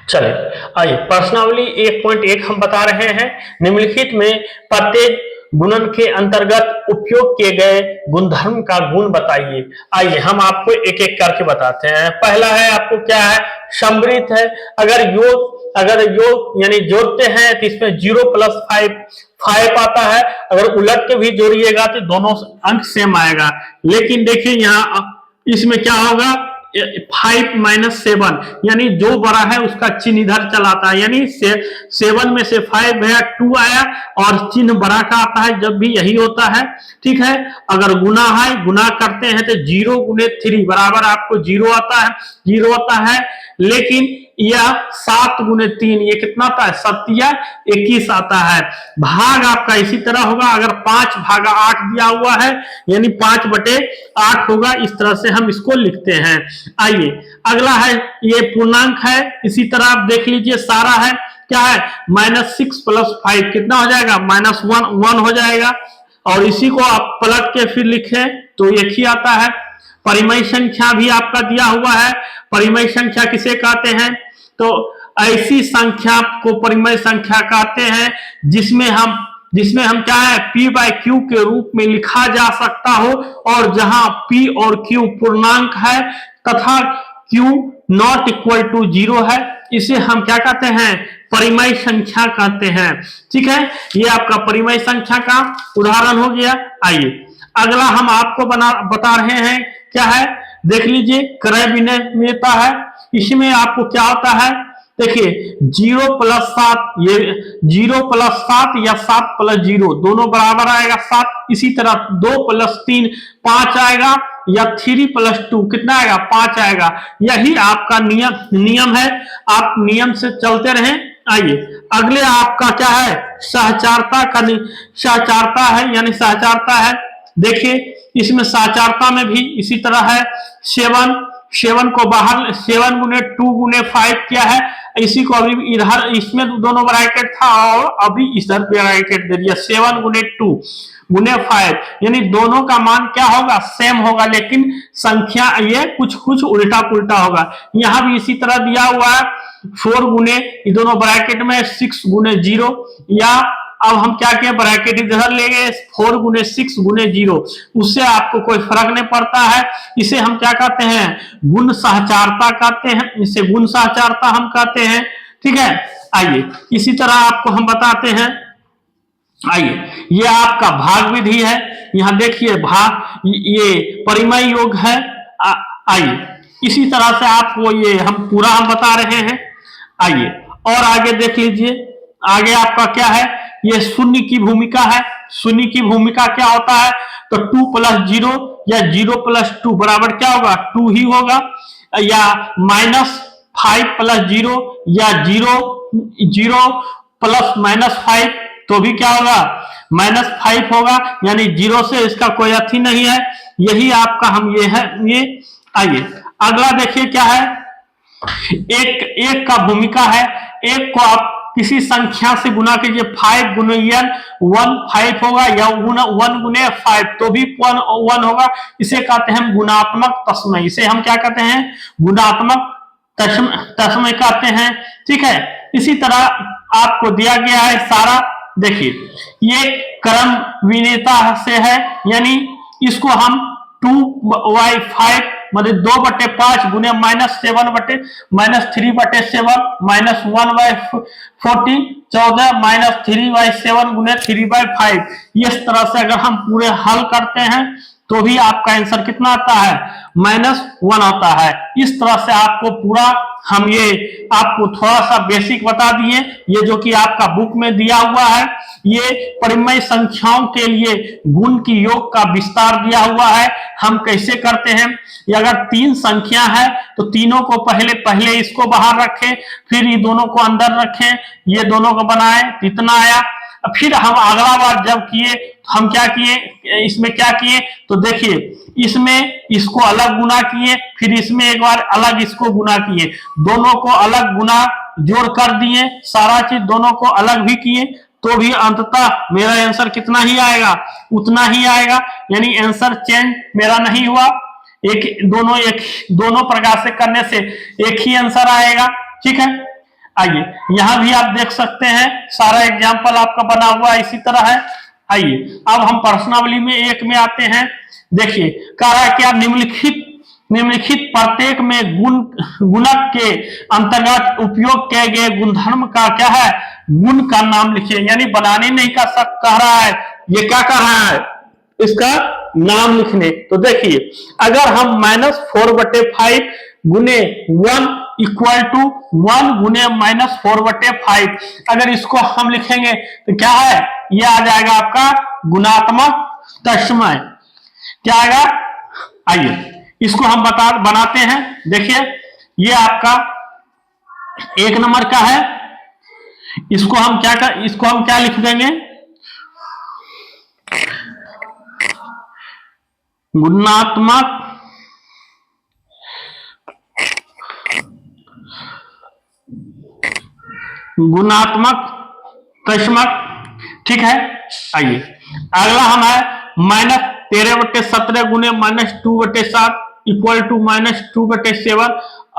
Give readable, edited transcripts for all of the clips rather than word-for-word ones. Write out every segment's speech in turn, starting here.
चलिए, आइए प्रश्नावली 1.1 हम बता रहे हैं। निम्नलिखित में प्रत्येक गुणन के अंतर्गत उपयोग किए गए गुणधर्म का गुण बताइए। आइए हम आपको एक एक करके बताते हैं। पहला है आपको क्या है, समृद्ध है। अगर योग यानी जोड़ते हैं तो इसमें 0+5 आता है। अगर उलट के भी जोड़िएगा तो दोनों अंक सेम आएगा। लेकिन देखिए यहाँ इसमें क्या होगा, 5-7 यानी जो बड़ा है उसका चिन्ह इधर चलाता है, यानी 7 में से 5 गया 2 आया और चिन्ह बड़ा का आता है, जब भी यही होता है। ठीक है, अगर गुना है, गुना करते हैं तो 0 गुने 3 बराबर आपको 0 आता है। लेकिन यह 7 गुने 3 ये कितना आता है, 7-21 आता है। भाग आपका इसी तरह होगा, अगर 5/8 दिया हुआ है यानी 5/8 होगा। इस तरह से हम इसको लिखते हैं। आइए अगला है, ये पूर्णांक है। इसी तरह आप देख लीजिए, सारा है क्या है, -6 + 5 कितना हो जाएगा, -1 हो जाएगा। और इसी को आप पलट के फिर लिखें तो एक ही आता है। परिमेय संख्या भी आपका दिया हुआ है। परिमेय संख्या किसे कहते हैं, तो ऐसी संख्या को परिमेय संख्या कहते हैं जिसमें हम क्या है, P/Q के रूप में लिखा जा सकता हो, और जहां P और Q पूर्णांक है तथा Q ≠ 0 है, इसे हम क्या कहते हैं, परिमेय संख्या कहते हैं। ठीक है, ये आपका परिमेय संख्या का उदाहरण हो गया। आइए अगला हम आपको बता रहे हैं, क्या है, देख लीजिए, क्रय विनिमयता है। इसमें आपको क्या होता है, देखिए 0+7, ये 0+7 या 7+0 दोनों बराबर आएगा 7। इसी तरह 2+3 5 आएगा, या 3+2 कितना आएगा, 5 आएगा। यही आपका नियम है, आप नियम से चलते रहें। आइए अगले आपका क्या है, सहचारता है, यानी सहचारता है। देखिए इसमें सहचारता में भी इसी तरह है, 7 को बाहर 7 गुने 2 गुने 5 क्या है, इसी को अभी इधर इसमें दोनों ब्रैकेट था और अभी इधर ब्रैकेट दे दिया, 7 गुने 2 गुने 5, यानी दोनों का मान क्या होगा, सेम होगा, लेकिन संख्या ये कुछ उल्टा पुल्टा होगा। यहां भी इसी तरह दिया हुआ है, 4 गुने, ये दोनों ब्रैकेट में 6 गुने 0, या अब हम क्या किए, ब्रैकेट इधर ले गए, 4 गुने 6 गुने 0, उससे आपको कोई फर्क नहीं पड़ता है। इसे हम क्या कहते हैं, गुण सहचारता कहते हैं, इसे गुण सहचारता हम कहते हैं। ठीक है, आइए इसी तरह आपको हम बताते हैं। आइए ये आपका भाग विधि है। यहां देखिए भाग, ये परिमेय योग है। आइए इसी तरह से आपको ये हम पूरा बता रहे हैं। आइए और आगे देख लीजिए, आगे आपका क्या है, ये शून्य की भूमिका है। शून्य की भूमिका क्या होता है, तो 2+0 या 0+2 बराबर क्या होगा, 2 ही होगा, या -5+0 या 0 + -5 तो भी क्या होगा, -5 होगा, यानी 0 से इसका कोई अर्थी नहीं है। यही आपका हम ये है ये। आइए अगला देखिए क्या है, एक का भूमिका है। एक को आप किसी संख्या से गुना कीजिए, 5 गुने 1 5 होगा, या 1 गुने 5 तो भी 1 होगा। इसे कहते हैं गुणात्मक तस्मय। इसे हम क्या कहते हैं, गुणात्मक तस्मय कहते हैं। ठीक है, इसी तरह आपको दिया गया है सारा। देखिए ये क्रम विनेता से है, यानी इसको हम 2/5 मतलब 2/5 गुने -7/-3/7 -1/40 14 -3/7 गुने 3/5। इस तरह से अगर हम पूरे हल करते हैं तो भी आपका आंसर कितना आता है, -1 आता है। इस तरह से आपको पूरा हम ये आपको थोड़ा सा बेसिक बता दिए। ये जो कि आपका बुक में दिया हुआ है, ये परिमेय संख्याओं के लिए गुण की योग का विस्तार दिया हुआ है। हम कैसे करते हैं, ये अगर 3 संख्या है तो तीनों को पहले इसको बाहर रखें, फिर ये दोनों को अंदर रखें, ये दोनों को बनाएं, इतना आया। फिर हम अगला बार जब किए तो हम क्या किए, इसमें क्या किए, तो देखिए इसमें इसको अलग गुना किए, फिर इसमें एक बार अलग इसको गुना किए, दोनों को अलग गुना जोड़ कर दिए, सारा चीज दोनों को अलग भी किए, तो भी अंततः मेरा आंसर कितना ही आएगा, उतना ही आएगा। यानी आंसर चेंज मेरा नहीं हुआ। दोनों प्रकार से करने से एक ही आंसर आएगा। ठीक है। आइए यहां भी आप देख सकते हैं सारा एग्जाम्पल आपका बना हुआ इसी तरह है। आइए अब हम प्रश्नावली में एक में आते हैं। देखिए कह रहा है क्या, निम्नलिखित प्रत्येक में गुणक के अंतर्गत उपयोग किए गए गुणधर्म का क्या है, गुण का नाम लिखिए। यानी बनाने नहीं का सब कह रहा है, ये क्या कह रहा है, इसका नाम लिखने। तो देखिए अगर हम -4/5 गुने 1 इक्वल टू 1 गुने -4/5, अगर इसको हम लिखेंगे तो क्या है, ये आ जाएगा आपका गुणात्मक तस्मय। क्या आएगा, आइए इसको हम बनाते हैं। देखिए ये आपका 1 नंबर का है, इसको हम क्या लिख देंगे, गुणात्मक तस्मक, ठीक है। आइए अगला हम है -13/17 गुने -2/7 इक्वल टू -2/7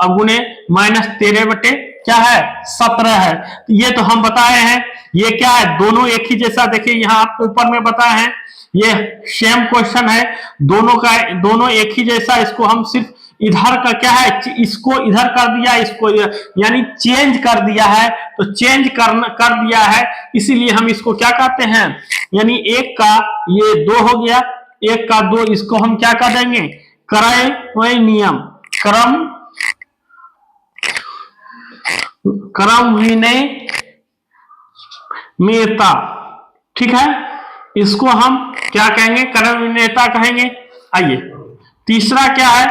गुने -13 क्या है 17 है। ये तो हम बताए हैं, ये क्या है, दोनों एक ही जैसा। देखिए यहाँ आपको ऊपर में बताए हैं, ये सेम क्वेश्चन है, दोनों एक ही जैसा। इसको हम सिर्फ इधर का क्या है, इसको इधर कर दिया, इसको यानी चेंज कर दिया है। तो चेंज कर दिया है, इसीलिए हम इसको क्या कहते हैं, यानी 1 का ये 2 हो गया, 1 का 2, इसको हम क्या कर देंगे, क्रय नियम, क्रम विनियमितता, ठीक है। इसको हम क्या कहेंगे, क्रम विनियमितता कहेंगे। आइए तीसरा क्या है,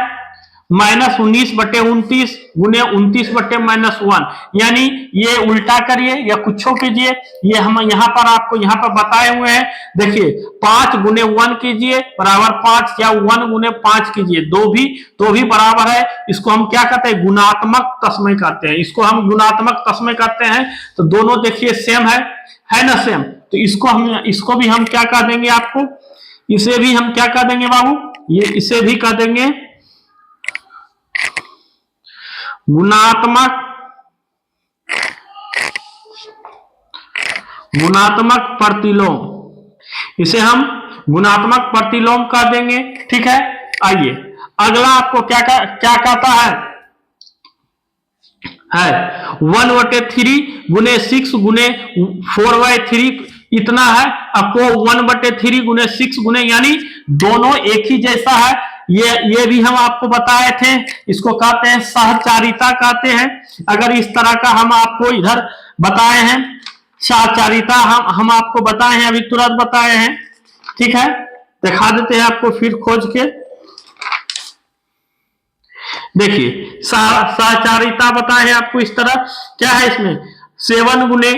-19/29 गुने 29/-1, यानी ये उल्टा करिए या कुछ कीजिए, ये हम यहाँ पर बताए हुए हैं। देखिए 5 गुने 1 कीजिए बराबर 5, या 1 गुने 5 कीजिए, तो भी बराबर है। इसको हम क्या कहते हैं, गुणात्मक तस्मय कहते हैं। इसको हम गुणात्मक तस्मय कहते हैं। तो दोनों देखिए सेम है ना, सेम। तो इसको भी हम क्या कह देंगे, आपको इसे भी हम क्या कह देंगे बाबू, ये इसे भी कह देंगे गुणात्मक प्रतिलोम, इसे हम गुणात्मक प्रतिलोम कह देंगे, ठीक है। आइए अगला आपको क्या कहता है 1/3 गुने 6 गुने 4/3 इतना है। आपको 1/3 गुने 6 गुने, यानी दोनों एक ही जैसा है। ये भी हम आपको बताए थे, इसको कहते हैं सहचारिता कहते हैं। अगर इस तरह का हम आपको इधर बताए हैं, सहचारिता हम आपको बताए हैं, अभी तुरंत बताए हैं, ठीक है। दिखा देते हैं आपको फिर खोज के। देखिए सहचारिता बताए हैं आपको इस तरह, क्या है इसमें 7 गुने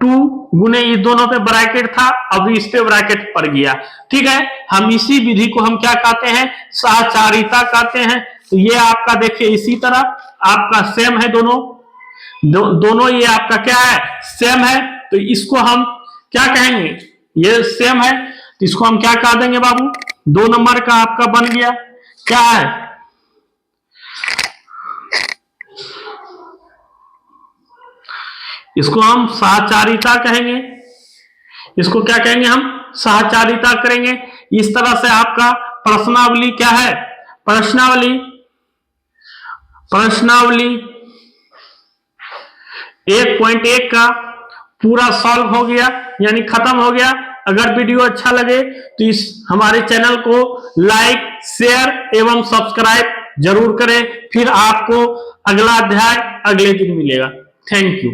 2 गुने, इस दोनों पे ब्रैकेट था, अभी इस पे ब्रैकेट पड़ गया, ठीक है। हम इसी विधि को हम क्या कहते हैं, सहचारिता कहते हैं। तो ये आपका देखिए इसी तरह आपका सेम है, दोनों ये आपका क्या है, सेम है। तो इसको हम क्या कहेंगे, ये सेम है, तो इसको हम क्या कह देंगे बाबू, 2 नंबर का आपका बन गया, क्या है, इसको हम सहचारिता कहेंगे। इसको क्या कहेंगे, हम सहचारिता करेंगे। इस तरह से आपका प्रश्नावली क्या है, प्रश्नावली 1.1 का पूरा सॉल्व हो गया, यानी खत्म हो गया। अगर वीडियो अच्छा लगे तो इस हमारे चैनल को लाइक, शेयर एवं सब्सक्राइब जरूर करें। फिर आपको अगला अध्याय अगले दिन मिलेगा। Thank you.